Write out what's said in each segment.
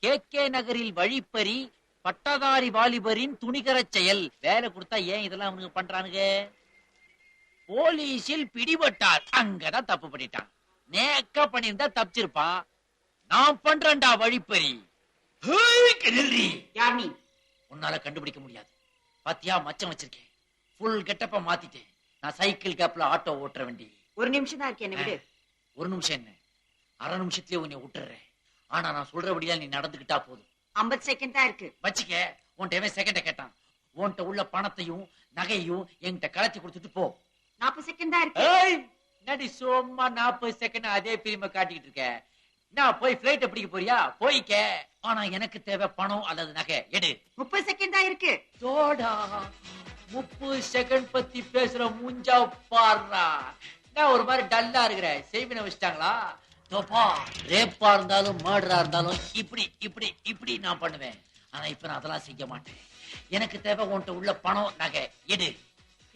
K நகரில் வழிப்பறி பட்டதாரி வாலிபரின் துணிகர செயல். வேலை கொடுத்தா ஏன் இதெல்லாம் அவனுக்கு பண்றானுங்க? போலீஸில் பிடிபட்டார், அங்கதான் தப்பு பண்ணிட்டான். நேக்கா பண்ணிருந்தா தப்பிச்சிருப்பான். நான் பண்றேன்டா வழிப்பறி. யார் நீ? உன்னால கண்டுபிடிக்க முடியாது. பாத்தியா, மச்சம் வச்சிருக்கேன். ஃபுல் கெட்டப்ப மாத்திட்டேன். நான் சைக்கிள் கேப்ல ஆட்டோ ஓட்டுற வண்டி. ஒரு நிமிஷம் தான் இருக்கு, என்ன விடு. ஒரு நிமிஷம் என்ன, அரை நிமிஷத்துலயே உன்னை விட்டுறேன். ஆனா நான் சொல்றபடியா நீ நடந்துகிட்டா போதும். 50 செகண்ட் தான் இருக்கு. வச்சுக்க. உன்கிட்ட செகண்ட கேட்டான். உன்கிட்ட உள்ள பணத்தையும் நகையும் என்கிட்ட கலத்தி கொடுத்துட்டு போ. 40 செகண்ட் தான் இருக்கு. நடி சும்மா 40 செகண்ட் அதே பிரிம காட்டிக்கிட்டு இருக்க. நான் போய் பிளைட் பிடிக்க போறியா? போய்க்க. ஆனா எனக்கு தேவை பணம் அல்லது நகை. எடு. 30 செகண்ட் தான் இருக்கு. தோடா 30 செகண்ட் பத்தி பேசுற மூஞ்சா பாடுறா. நான் ஒரு மாதிரி டல்லா இருக்கிறேன். செய்வின வச்சுட்டாங்களா? தோப்பா, ரேப்பா இருந்தாலும் மர்டரா இருந்தாலும் இப்படி இப்படி இப்படி நான் பண்ணுவேன். ஆனா இப்ப நான் அதெல்லாம் செய்ய மாட்டேன். எனக்கு தேவை உன்கிட்ட உள்ள பணம் நகை. எடு.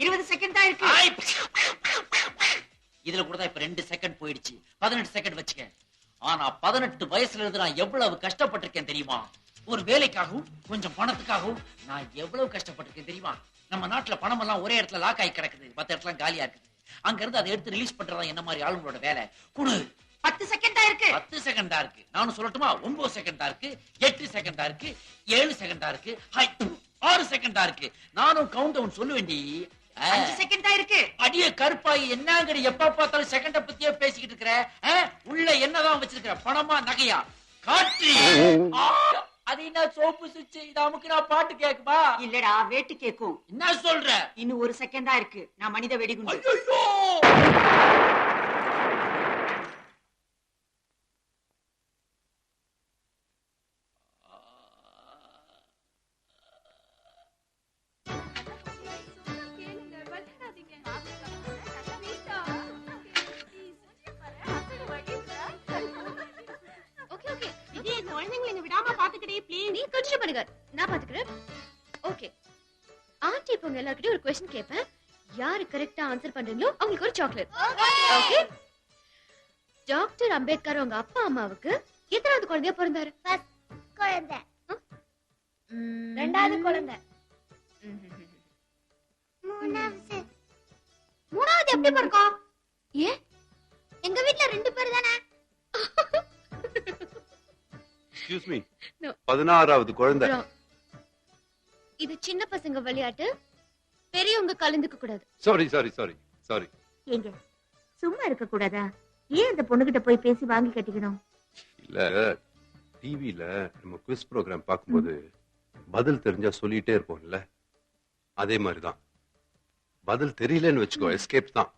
20 செகண்ட் தான் இருக்கு. இதுல கூட தான் இப்ப 2 செகண்ட் போயிடுச்சு. 18 செகண்ட் வச்சுக்க. ஆனா 18 வயசுல இருந்து நான் எவ்வளவு கஷ்டப்பட்டிருக்கேன் தெரியுமா? ஒரு வேலைக்காகவும் கொஞ்சம் பணத்துக்காகவும் நான் எவ்வளவு கஷ்டப்பட்டிருக்கேன் தெரியுமா? நம்ம நாட்டுல பணம் எல்லாம் ஒரே இடத்துல லாக் ஆகி கிடக்குது, மத்த இடத்துல காலியா இருக்குது. அங்க இருந்து அதை எடுத்து ரிலீஸ் பண்றதா என்ன மாதிரி ஆளுங்களோட வேலை. குடு. 10 செகண்ட் தான் இருக்கு. 10 செகண்ட் தான் இருக்கு. நானும் சொல்லட்டுமா? 9 செகண்ட் தான் இருக்கு, 8 செகண்ட் தான் இருக்கு, 7 செகண்ட் தான் இருக்கு, 6 செகண்ட் தான் இருக்கு. நானும் கவுண்ட் டவுன் சொல்லுவேண்டி. 5 செகண்ட் தான் இருக்கு. அடியே கருப்பாயி, என்னங்கடி எப்ப பார்த்தாலும் செகண்ட பத்தியே பேசிக்கிட்டு இருக்கிற? உள்ள என்னதான் வச்சிருக்கிற? பணமா நகையா? காற்று. அது என்ன சோப்பு சுவிட்ச்? இது அமுக்கு நான் பாட்டு கேக்குமா? இல்லடா, வேட்டு கேக்கும். என்ன சொல்ற? இன்னும் 1 செகண்ட் தான் இருக்கு. நான் மனித வெடிகுண்டு. ஐயோ! எல்லார்கிட்டயும் ஒரு क्वेश्चन கேட்பேன். யாரு கரெக்ட்டா ஆன்சர் பண்றீங்களோ அவங்களுக்கு ஒரு சாக்லேட். ஓகே? டாக்டர் அம்பேத்கர் உங்க அப்பா அம்மாவுக்கு எத்தனாவது குழந்தையா பிறந்தாரு? ஃபர்ஸ்ட் குழந்தை. ரெண்டாவது குழந்தை. மூணாவது எப்படி பிறக்கும்? ஏ எங்க வீட்ல 2 பேர் தானே. Excuse me. 16வது குழந்தை. இது சின்ன பசங்க விளையாட்டு. பெரியவங்க கலந்துக்க கூடாது. Sorry sorry sorry sorry. ஏங்க சும்மா இருக்க கூடாதா? ஏன் இந்த பொண்ணுகிட்ட போய் பேசி வாங்கி கட்டிக்கணும்? இல்ல, டிவில நம்ம குவிஸ் ப்ரோகிராம் பாக்கும்போது பதில் தெரிஞ்சா சொல்லிட்டே இருப்போம்ல, அதே மாதிரிதான். பதில் தெரியலன்னு வச்சுக்கோ, எஸ்கேப் தான்.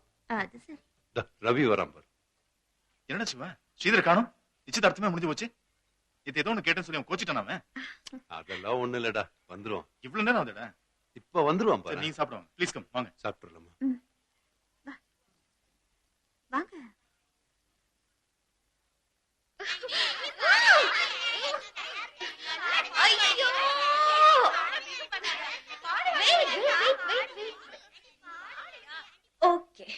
அது சரி. ரவி வராம் பாரு. என்ன சிவா, ஸ்ரீதர் காணோம்? நிச்சயதார்த்தமே முடிஞ்சு போச்சு. இது ஏதோ ஒண்ணு கேட்டேன்னு சொல்லி கோச்சிட்டானாமே. அதெல்லாம் ஒண்ணு இல்லடா, வந்துருவான். இவ்வளவு நேரம் வந்துடா. இப்ப வந்துருவான் பாரு. நீங்க சாப்பிடுவாங்க. ப்ளீஸ் கம், வாங்க சாப்பிடலாமா? வாங்க. ஐயோ! வெயிட். ஓகே.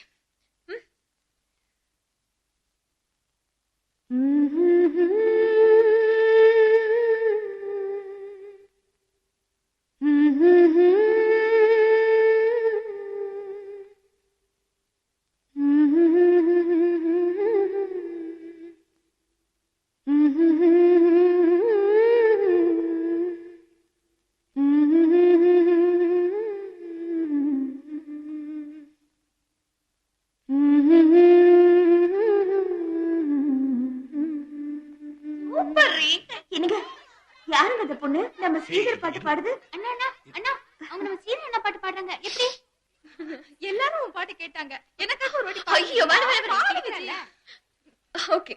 பாடுது. அண்ணா அண்ணா அண்ணா, அவங்க நம்ம சீரியல் என்ன பாட்டு பாடுறாங்க? எப்படி? எல்லாரும் பாட்டு கேட்டாங்க. எனக்காக ஒரு வாட்டி ஐயோ, வேணாம். ஓகே.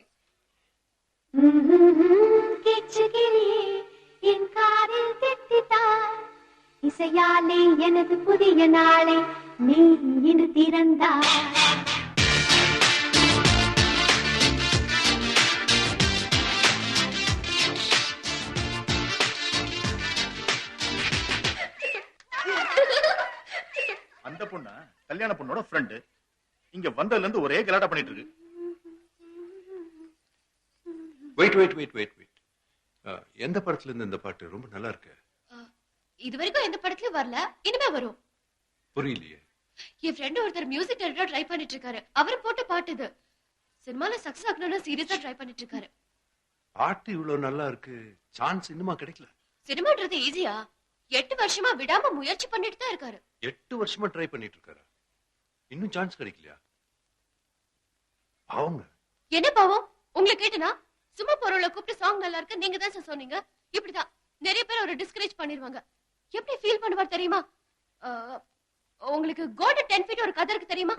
கெச்சுகிளியே என் காதில் தித்தித்தாய், இசையாலே எனது புதிய நாளை நீ இன்று திறந்தாய். அந்த பொண்ணா கல்யாண பொண்ணோட ஃப்ரெண்ட் இங்க வந்ததுல இருந்து ஒரே கலாட்டா பண்ணிட்டு இருக்கு. வெயிட். எந்த படத்துல இருந்து இந்த பாட்டு ரொம்ப நல்லா இருக்கு? இது வரைக்கும் எந்த படத்துலயும் வரல, இனிமே வரும். புரியலையே. என் ஃப்ரெண்ட் ஒருத்தர் மியூசிக் டைரக்டரா ட்ரை பண்ணிட்டு இருக்காரு. அவர் போட்ட பாட்டு இது. சினிமால சக்சஸ் ஆகணும்னு சீரியஸா ட்ரை பண்ணிட்டு இருக்காரு. பாட்டு இவ்வளவு நல்லா இருக்கு, சான்ஸ் இன்னுமா கிடைக்கல? சினிமான்றது ஈஸியா? 8 வருஷமா விடாம முயற்சி பண்ணிட்டு தான் இருக்காரு. 8 வருஷமா ட்ரை பண்ணிட்டு இருக்காரு, இன்னும் சான்ஸ் கிடைக்கலையா? அவங்க என்ன பாவம்? உங்களை கேட்டனா சும்மா பொருளை கூப்பிட்டு சாங் நல்லா இருக்கு நீங்க தான் சார் சொன்னீங்க. இப்படிதான் நிறைய பேர் அவரை டிஸ்கரேஜ் பண்ணிடுவாங்க. எப்படி ஃபீல் பண்ணுவார் தெரியுமா? உங்களுக்கு கோல்டன் 10 ஃபீட் ஒரு கதை இருக்கு தெரியுமா?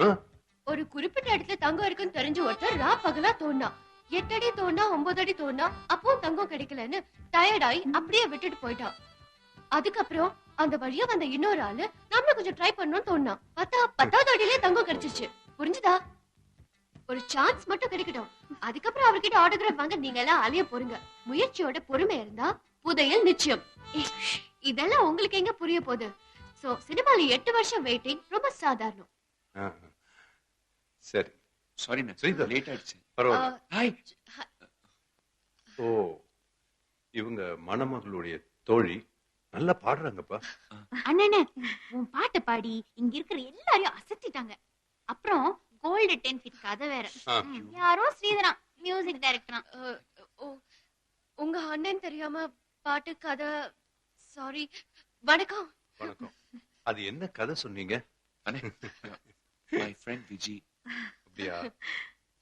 ஒரு குறிப்பிட்ட இடத்துல தங்கம் இருக்குன்னு தெரிஞ்சு ஒருத்தர் ரா பகலா தோண்டா. 8 அடி தோண்டா, 9 அடி தோண்டா, அப்போ தங்கம் கிடைக்கலன்னு டயர்டாயி அப்படியே விட்டுட்டு போயிட்டான். அதுக்கப்புறம் அந்த வழியா வந்த இன்னொரு ஆளு நம்மள கொஞ்சம் ட்ரை பண்ணணும்னு தோணா. பார்த்தா 10வது அடியிலே தங்கம் கிடைச்சிருச்சு. புரிஞ்சுதா? ஒரு சான்ஸ் மட்டும் கிடைக்கட்டும். அதுக்கப்புறம் அவர்கிட்ட ஆட்டோகிராஃப் வாங்க நீங்க எல்லாம் அலைய போறீங்க. முயற்சியோட பொறுமை இருந்தா புதையல் நிச்சயம். இதெல்லாம் உங்களுக்கு எங்க புரிய போகுது? சோ சினிமால 8 வருஷம் வெயிட்டிங் ரொம்ப சாதாரணம். சரி, சாரி லேட் ஆயிடுச்சு. பரவாயில்ல. ஹாய். ஓ, இவங்க மணமகளுடைய தோழி, நல்லா பாடுறாங்கப்பா. அண்ணனே, உன் பாட்டு பாடி இங்க இருக்கிற எல்லாரையும் அசத்திட்டாங்க. அப்புறம் கோல்டு 10 ஃபீட் கதை வேற. யாரோ ஸ்ரீதரா மியூசிக் டைரக்டரா. உங்க அண்ணன் தெரியாம பாட்டு கதை. சாரி. வணக்கம். வணக்கம். அது என்ன கதை சொன்னீங்க? My friend Viji. அப்படியா?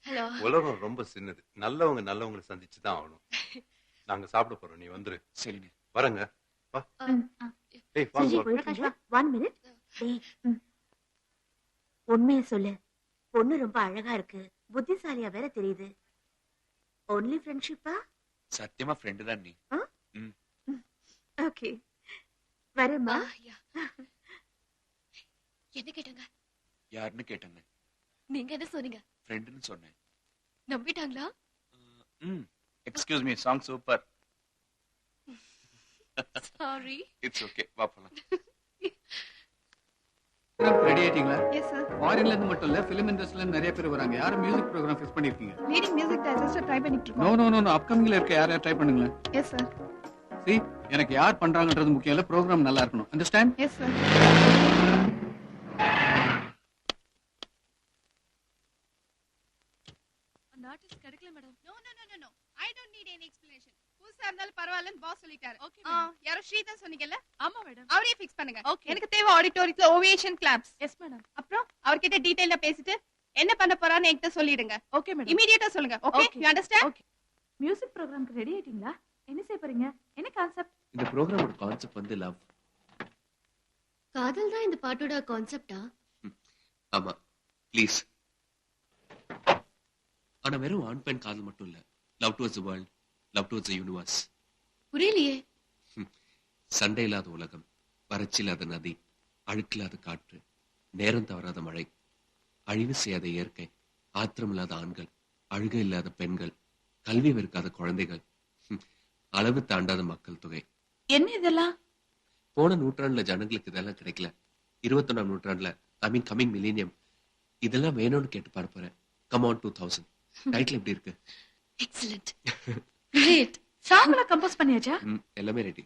ஹலோ. உலகம் ரொம்ப சின்னது, நல்லவங்களை சந்திச்சு தான் ஆகணும். நாங்க சாப்பிட போறோம், நீ வந்துரு. சரிங்க, வரங்க. வா. ஏய், சரி, வாங்க. பிரகாஷ் வா. 1 மினிட். டேய், உண்மையை சொல்லு. பொண்ணு ரொம்ப அழகா இருக்கு, புத்திசாலியா வேற தெரியுது. ஒன்லி ஃப்ரெண்ட்ஷிப்பா? சத்தியமா ஃப்ரெண்ட் தான் நீ. ஓகே, வரேம்மா. என்ன கேட்டாங்க? யாருன்னு கேட்டாங்க. நீங்க என்ன சொன்னீங்க? ஃப்ரெண்ட்னு சொன்னேன். நம்பிட்டாங்களா? Excuse me, song super. Sorry. It's okay, வா போலாம். ரெடி ஆயிட்டீங்களா? Yes sir. ஃபாரின்ல இருந்து மட்டும் இல்ல, ஃபிலிம் இண்டஸ்ட்ரியில இருந்து நிறைய பேர் வராங்க. யாரும் மியூசிக் ப்ரோகிராம் ஃபிக்ஸ் பண்ணிருக்கீங்க? லீடிங் மியூசிக் டைரக்டர் ட்ரை பண்ணிட்டு நோ இருக்கோம். நோ நோ, அப்கமிங்ல இருக்க யாரையா ட்ரை பண்ணுங்களேன். Yes sir. See, எனக்கு யார் பண்றாங்கன்றது முக்கியம் இல்ல, ப்ரோகிராம் நல்லா இருக்கணும். அண்டர்ஸ்டாண்ட்? Yes sir. அந்த ஆர்டிஸ்ட் கிடைக்கல madam. No no no no no, I don't need any explanation. புதுசா இருந்தாலும் பரவாயில்லன்னு பாஸ் சொல்லிட்டாரு. ஓகே. யாரோ ஸ்ரீதர் சொன்னீங்கல்ல? ஆமா மேடம். அவரே ஃபிக்ஸ் பண்ணுங்க. எனக்கு தேவை ஆடிட்டோரியத்துல ஓவேஷன் கிளாப்ஸ். Yes madam. அப்புறம் அவர்கிட்ட டீடைலா பேசிட்டு என்ன பண்ண போறான்னு என்கிட்ட சொல்லிடுங்க. Okay madam. இமிடியேட்டா சொல்லுங்க. Okay, you understand? Okay. Music ப்ரோகிராம்க்கு ரெடி ஆயிட்டீங்களா? என்ன செய்ய போறீங்க? என்ன கான்செப்ட்? இந்த ப்ரோகிராமோட கான்செப்ட் வந்து லவ். காதல் தான் இந்த பாட்டோட கான்செப்டா? ஆமா, ப்ளீஸ். ஆனா வெறும் ஆண் பெண் காதல் மட்டும் இல்ல. Love towards the world, love towards the universe. புரியலையே. சண்டை இல்லாத உலகம், வறட்சி இல்லாத நதி, அழுக்கில்லாத காற்று, நேரம் தவறாத மழை, அழிவு செய்யாத இயற்கை, ஆத்திரம் இல்லாத ஆண்கள், அழுகை இல்லாத பெண்கள், கல்வி வெறுக்காத குழந்தைகள், அளவு தாண்டாத மக்கள் தொகை. என்ன இதெல்லாம்? போன நூற்றாண்டுல ஜனங்களுக்கு இதெல்லாம் கிடைக்கல. 21ஆம் நூற்றாண்டுல, ஐ மீன் கமிங் மில்லேனியம், இதெல்லாம் வேணும்னு கேட்டு பாட போறேன். Come on 2000. டைட்டில் எப்படி இருக்கு? எக்ஸலென்ட். கிரேட். சாங்ல கம்போஸ் பண்ணியாச்சா? எல்லாமே ரெடி.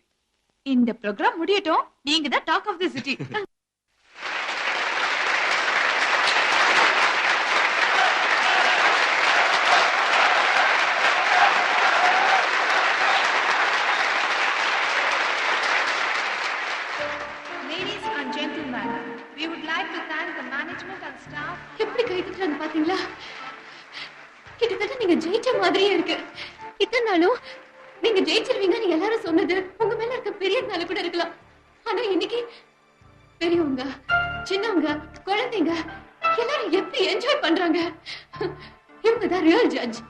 இந்த ப்ரோகிராம் முடியட்டும், நீங்க தான் talk of the city. Ladies and gentlemen, we would like to thank the management and staff. எப்படி கை தட்டுறாங்க பாத்தீங்களா? கிட்டத்தட்ட நீங்க ஜெயிச்ச மாதிரியே இருக்கு. இத்தனை நாளும் நீங்க ஜெயிச்சிருவீங்கன்னு எல்லாரும் சொன்னது உங்க மேல இருக்க பெரியதுனால கூட இருக்கலாம். ஆனா இன்னைக்கு பெரியவங்க, சின்னவங்க, குழந்தைங்க எல்லாரும் எப்படி என்ஜாய் பண்றாங்க. இவங்க தான் ரியல் ஜட்ஜ்.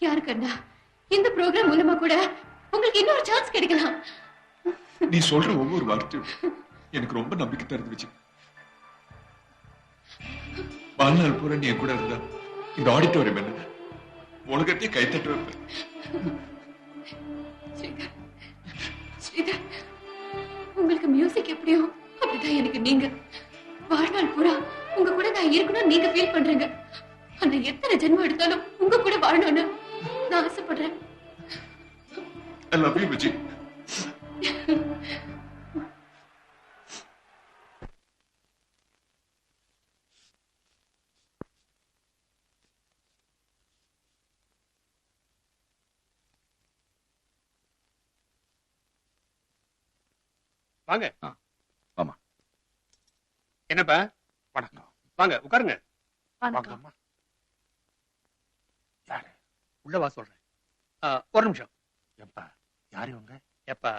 யாரு கண்டா இந்த ப்ரோகிராம் மூலமா கூட உங்களுக்கு இன்னொரு சான்ஸ் கிடைக்கலாம். நீ சொல்ற ஒவ்வொரு வார்த்தையும் எனக்கு ரொம்ப நம்பிக்கை தருது விஜய். வாழ்நாள் பூரா நீ கூட இருந்தா இந்த ஆடிட்டோரியம் என்ன உலகத்தையே கைத்தட்டு வைப்பேன். ஸ்ரீதர், ஸ்ரீதர், உங்களுக்கு மியூசிக் எப்படியோ அப்படிதான் எனக்கு நீங்க. வாழ்நாள் பூரா உங்க கூட நான் இருக்கணும் நீங்க ஃபீல் பண்றீங்க. ஆனா எத்தனை ஜென்மம் எடுத்தாலும் உங்க கூட வாழணும்னு நான் ஆசைப்படுறேன். I love you, Viji. வாங்க. ஆமா. என்னப்பா? வணக்கம். வாங்க உட்காருங்க. வாங்கம்மா. யாரு? உள்ள வா சொல்றேன். ஒரு நிமிஷம். எப்பா யாரு இவங்க? எப்பா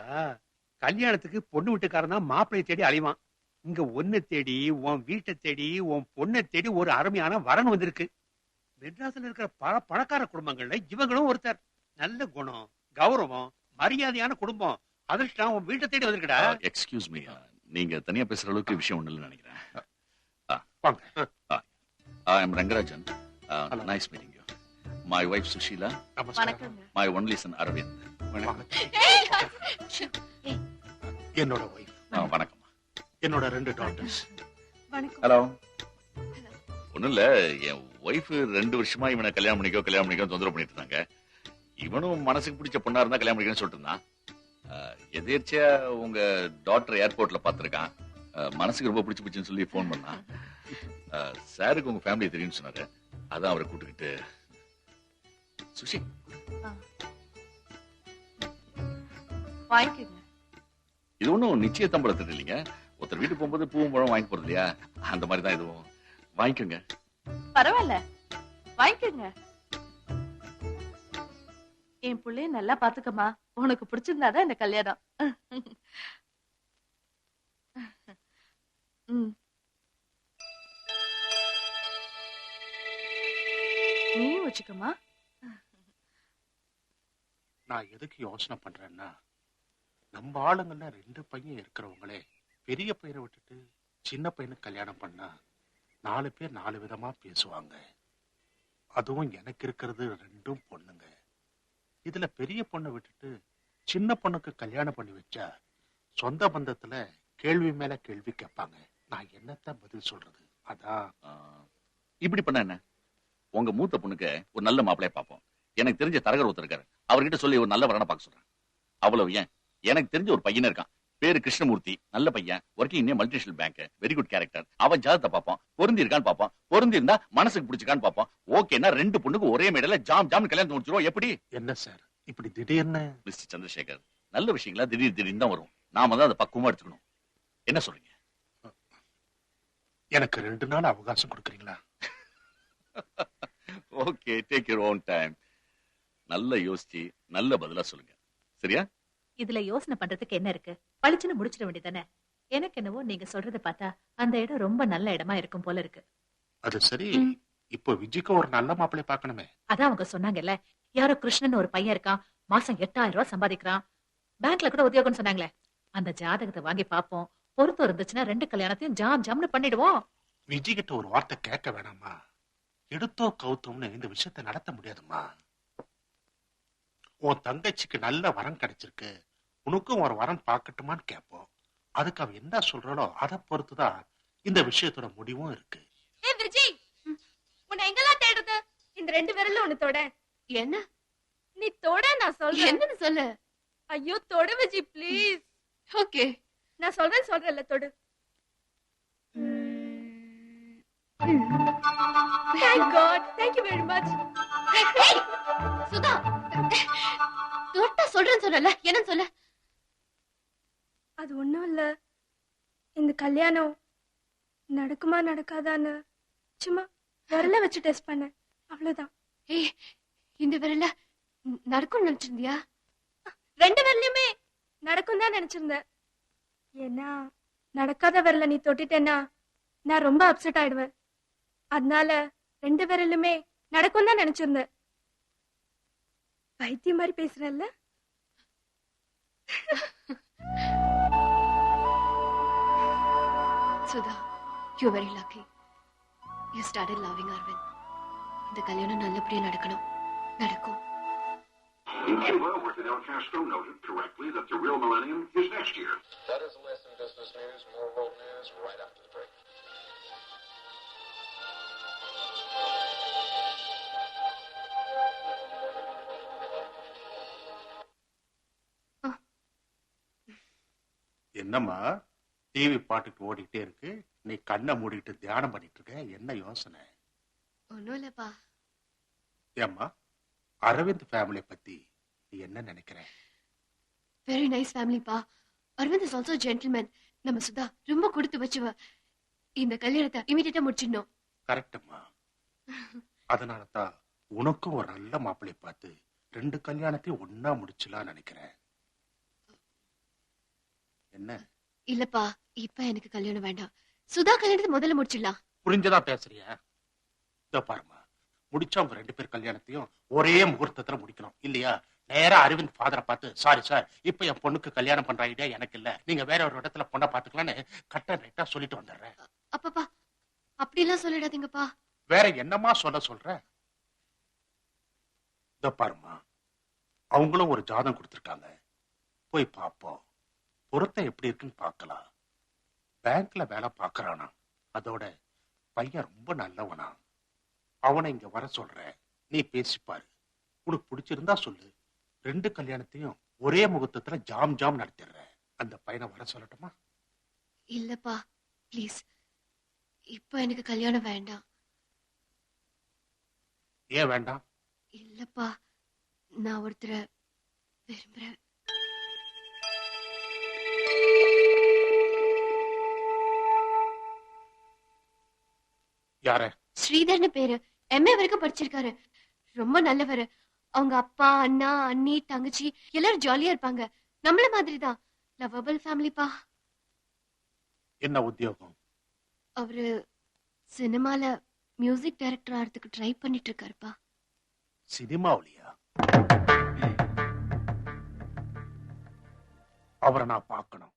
கல்யாணத்துக்கு பொண்ணு வீட்டுக்காரன் தான் மாப்பிள்ளையை தேடி அலைவான். இங்க ஒன்ன தேடி உன் வீட்டை தேடி உன் பொண்ணை தேடி ஒரு அருமையான வரன் வந்திருக்கு. மெட்ராஸ்ல இருக்கிற பல பணக்கார குடும்பங்கள்ல இவங்களும் ஒருத்தர். நல்ல குணம், கௌரவம், மரியாதையான குடும்பம். அதிர்ஷ்டம் உன் வீட்டை தேடி வந்திருக்கடா. எக்ஸ்கியூஸ் மீ, நீங்க தனியா பேசுற அளவுக்கு விஷயம் ஒண்ணு இல்லைன்னு நினைக்கிறேன். வாங்க. I am Rangarajan. Nice meeting you. My wife Sushila. நமஸ்காரம். My only son Arvind. என்னோட வைஃப். வணக்கம். என்னோட 2 டாட்டர்ஸ். ஹலோ. ஒண்ணும் இல்ல, என் ஒய்ஃப் 2 வருஷமா இவனை கல்யாணம் பண்ணிக்கோ தொந்தரவு பண்ணிட்டு இருந்தாங்க. இவனும் மனசுக்கு பிடிச்ச பொண்ணா இருந்தா கல்யாணம் பண்ணிக்கணும்னு சொல்லிட்டு இருந்தான். எதேர்ச்சியா உங்க டாக்டர் ஏர்போர்ட்ல பாத்துருக்கான். மனசுக்கு ரொம்ப பிடிச்சுன்னு சொல்லி போன் பண்ணான். சாருக்கு உங்க ஃபேமிலி தெரியும்னு சொன்னாரு. அதான் அவரை கூட்டுக்கிட்டு. சுஷி வாங்கிக்கங்க. இது ஒண்ணும் நிச்சய தம்பளத்துட்டு இல்லைங்க. ஒருத்தர் வீட்டுக்கு போகும்போது பூவும் பழம் வாங்கி போறது இல்லையா, அந்த மாதிரி தான் இதுவும். வாங்கிக்கோங்க. பரவாயில்ல, வாங்கிக்கங்க. என் புள்ளைய நல்லா பாத்துக்கமா. உனக்கு பிடிச்சிருந்தாதான் இந்த கல்யாணம். நீயும் வச்சுக்கமா. நான் எதுக்கு யோசனை பண்றேன்னா, நம்ம ஆளுங்கள்ல 2 பையன் இருக்கிறவங்களே பெரிய பையனை விட்டுட்டு சின்ன பையனுக்கு கல்யாணம் பண்ணா 4 பேர் 4 விதமா பேசுவாங்க. அதுவும் எனக்கு இருக்கிறது 2 பொண்ணுங்க. இதுல பெரிய பொண்ணை விட்டுட்டு சின்ன பொண்ணுக்கு கல்யாணம் பண்ணி வச்சா சொந்த பந்தத்துல கேள்வி மேல கேள்வி கேட்பாங்க. நான் என்னத்த பதில் சொல்றது? அதான். இப்படி பண்ண என்ன? உங்க மூத்த பொண்ணுக்கு ஒரு நல்ல மாப்பிளைய பார்ப்போம். எனக்கு தெரிஞ்ச தரகர் ஒருத்தர் இருக்காரு, அவர்கிட்ட சொல்லி ஒரு நல்ல வரனை பார்க்க சொல்றேன். அவ்வளவு ஏன், எனக்கு தெரிஞ்ச ஒரு பையன் இருக்கான், பேரு கிருஷ்ணமூர்த்தி. நல்ல பையன், working in multinational bank, very good character. அவன் ஜாதத்தை பார்ப்போம், பொருந்தி இருக்கான்னு பார்ப்போம். பொருந்தி இருந்தா மனசுக்கு பிடிச்சிருக்கான்னு பார்ப்போம். ஓகேன்னா 2 பொண்ணுக்கு ஒரே மேடையில ஜாம் கல்யாணம் முடிச்சிருவோம். எப்படி? என்ன சார் இப்படி திடீர்னு? மிஸ்டர் சந்திரசேகர், நல்ல விஷயங்களா திடீர்னு தான் வரும். நாம தான் அதை பக்குவமா எடுத்துக்கணும். என்ன சொல்றீங்க? எனக்கு 2 நாள் அவகாசம் கொடுக்குறீங்களா? Okay, take your own time. நல்ல யோசிச்சு நல்ல பதிலா சொல்லுங்க, சரியா? இதுல யோசனை பண்றதுக்கு என்ன இருக்கு? பளிச்சுன்னு முடிச்சிட வேண்டியதானே. எனக்கு என்னவோ நீங்க சொல்றத பார்த்தா அந்த இடம் ரொம்ப நல்ல இடமா இருக்கும் போல இருக்கு. அது சரி, இப்போ விஜய்க்கு ஒரு நல்ல மாப்பிள்ளை பார்க்கணுமே. அதான் அவங்க சொன்னாங்கல்ல, யாரோ கிருஷ்ணன் ஒரு பையன் இருக்கான், மாசம் 8000 ரூபாய் சம்பாதிக்கிறான், பேங்க்ல கூட உத்தியோகம் சொன்னாங்களே. அந்த ஜாதகத்தை வாங்கி பாப்போம். பொருத்தம் இருந்துச்சுன்னா 2 கல்யாணத்தையும் ஜாம்னு பண்ணிடுவோம். விஜய் கிட்ட ஒரு வார்த்தை கேட்க வேணாமா? எடுத்தோ கவுத்தோம்னு இந்த விஷயத்தை நடத்த முடியாதுமா. உன் தங்கச்சிக்கு நல்ல வரம் கிடைச்சிருக்கு, உனக்கும் ஒரு வரம் பார்க்கட்டுமான்னு கேட்போம். அதுக்கு அவ என்ன சொல்றாளோ அதை பொறுத்துதான் இந்த விஷயத்தோட முடிவும் இருக்கு. விஜய், உன்னை எங்கெல்லாம் தேடுது? இந்த 2 விரல்ல ஒண்ணு தொட. என்ன? நீ தொட, நான் சொல்றேன். என்னன்னு சொல்லு. ஐயோ தொடு விஜய் ப்ளீஸ். ஓகே, நான் சொல்றேன்ல, தொடு. Thank God. Thank you very much. Sudha, தொட்டா சொல்றேன்னு சொன்னல, என்னன்னு சொல்ல? அது ஒண்ணும் இல்ல, இந்த கல்யாணம் நடக்குமா நடக்காதான்னு சும்மா விரல வச்சு டெஸ்ட் பண்ணேன், அவ்வளவுதான். ஏய், இந்த விரல நடக்கும்னு நினைச்சிருந்தியா? 2 விரலையுமே நடக்கும் தான் நினைச்சிருந்தேன். ஏன்னா நடக்காத விரல நீ தொட்டிட்டேன்னா நான் ரொம்ப அப்செட் ஆயிடுவேன். அதனால 2 விரலுமே நடக்கும் தான் நினைச்சிருந்தேன். பைத்தியம் மாதிரி பேசுறல்ல? Sudha, you're very lucky. You started loving Arvind. இந்த கல்யாணம் நல்லபடியா நடக்கணும். நடக்கும். In Cuba, where Fidel Castro noted correctly that the real millennium is next year. That is the latest in business news. More world news right after the break. என்னம்மா TV பாட்டுக்கு ஓடிட்டே இருக்கு, நீ கண்ணை மூடிட்டு தியானம் பண்ணிட்டு இருக்க, என்ன யோசனை? ஒண்ணும் இல்லப்பா. ஏம்மா அரவிந்த் ஃபேமிலியை பத்தி நீ என்ன நினைக்கிற? வெரி நைஸ் ஃபேமிலிப்பா. Aravind is also gentleman. நம்ம சுதா ரொம்ப கொடுத்து வச்சுவ. இந்த கல்யாணத்தை இமீடியட்டா முடிச்சிடணும். கரெக்டம்மா. அதனாலதான் உனக்கும் ஒரு நல்ல மாப்பிள்ளை பார்த்து 2 கல்யாணத்தையும் ஒன்னா முடிச்சலாம் நினைக்கிறேன். என்ன? இல்லப்பா, இப்ப எனக்கு கல்யாணம் வேண்டாம். சுதா கல்யாணத்தை முதல்ல முடிச்சிடலாம். புரிஞ்சதா பேசுறியா? இதோ பாருமா, முடிச்சவங்க 2 பேர் கல்யாணத்தையும் ஒரே முகூர்த்தத்துல முடிக்கணும் இல்லையா? நேரா அரவிந்த் ஃபாதரை பார்த்து, சாரி சார், இப்ப என் பொண்ணுக்கு கல்யாணம் பண்ற ஐடியா எனக்கு இல்ல, நீங்க வேற ஒரு இடத்துல பொண்ணை பாத்துக்கலான்னு கட்ட ரைட்டா சொல்லிட்டு வந்துடுறேன். அப்பப்பா, அப்படிலாம் சொல்லிடாதீங்கப்பா. வேற என்னமா சொல்ற? இதோ பாருமா, அவங்களும் ஒரு ஜாதகம் கொடுத்திருக்காங்க, போய் பாப்போம். பொருத்தம் எப்படி இருக்குன்னு பார்க்கலாம். பேங்க்ல வேலை பார்க்கறானா, அதோட பையன் ரொம்ப நல்லவனா. அவனை இங்க வர சொல்றேன், நீ பேசிப்பாரு. உனக்கு பிடிச்சிருந்தா சொல்லு, 2 கல்யாணத்தையும் ஒரே முகூர்த்தத்துல ஜாம் ஜாம் நடத்திடுறேன். அந்த பையனை வர சொல்லட்டுமா? இல்லப்பா ப்ளீஸ், இப்ப எனக்கு கல்யாணம் வேண்டாம். ஏன் வேண்டாம்? இல்லப்பா, நான் ஒருத்தரை விரும்புறேன். யார? ஸ்ரீதர்னு பேரு. MA வரைக்கும் படிச்சிருக்காரு. ரொம்ப நல்லவரு. அவங்க அப்பா, அண்ணா, அண்ணி, தங்கச்சி எல்லாரும் ஜாலியா இருப்பாங்க. நம்மள மாதிரிதான். லவபிள் ஃபேமிலிப்பா. என்ன உத்தியோகம்? அவரு சினிமால மியூசிக் டைரக்டர் ஆகிறதுக்கு ட்ரை பண்ணிட்டு இருக்காருப்பா. சினிமாவிலியா? அவரை நான் பார்க்கணும்.